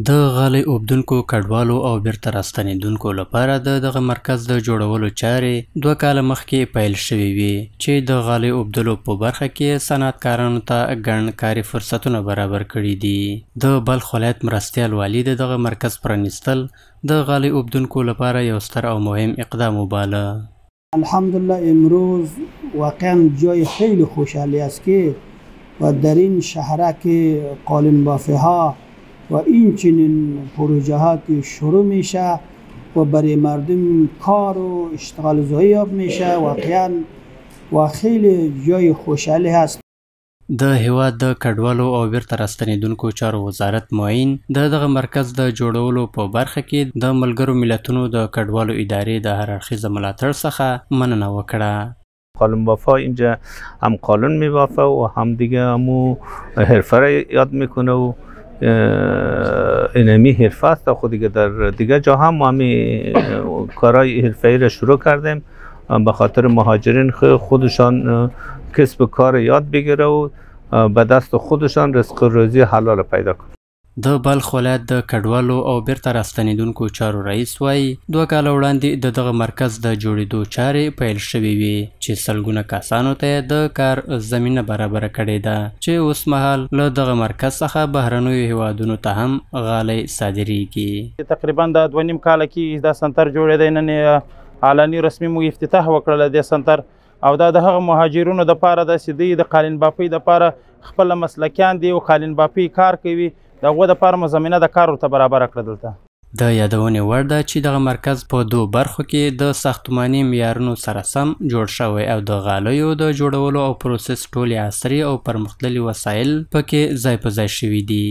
د غالۍ اوبدونکو کډوالو او بیرته راستنېدونکو لپاره دغه مرکز د جوړولو چارې 2 کاله مخکې پیل شوې وې چې د غالۍ اوبدلو په برخه کې صنعتکارانو ته ګڼ کاري فرصتونه برابر کړي دي. د بلخ ولایت مرستیال والي دغه مرکز پرانیستل د غالۍ اوبدونکو لپاره یو ستر او مهم اقدام وباله. الحمدلله امروز واقعا جای خیلی خوشحالی است که و در این شهرک قالین بافی ها و این چنین پروژه‌هات شروع میشه و برای مردم کار و اشتغال ضایع میشه واقعا و خیلی جای خوشحالی هست. د هیواد د کډوالو او بیرته راستنېدونکو چارو وزارت معین دغه مرکز د جوړولو په برخه کې د ملګرو ملتونو د کډوالو ادارې د هر اړخیزه ملاتړ څخه مننه وکړه. قالون بافا اینجا هم قالون میبافه و هم دیگه همو حرفه را یاد میکنه و اینمی حرفه است. خود دیگه در دیگه جا هم همی کارهای حرفه‌ای را شروع کردیم به خاطر مهاجرین خودشان کسب کار یاد بگیره و به دست خودشان رزق روزی حلال پیدا کنه. د بلخ ولایت د کډوالو او بیرته راستنېدونکو چارو رئیس وایي 2 کاله وړاندې دغه مرکز د جوړېدو چارې پیل شوې وې چې سلګونه کسانو ته د کار زمینه برابره کړې ده چې اوس مهال له دغه مرکز څخه بهرنیو هیوادونو ته هم غالۍ صادریږي. تقریبا د 2.5 کاله کې دا سنتر جوړېدی. نن اعلاني رسمي موږ افتتاح وکړله د سنتر او دا د هغه مهاجرونو دپاره داسې دی د قالین بافۍ دپاره خپله مسلکیان دي او قالین بافۍ کار کوي د هغو دپاره مو زمینه د کار ورته برابره کړه. دلته د یادونې وړ ده چې دغه مرکز په 2 برخو کې د ساختماني معیارونو سره سم جوړ شوی او د غالیو د جوړولو او پروسس ټولې عصري او پرمختللي وسایل پکې ځای په ځای شوي دي.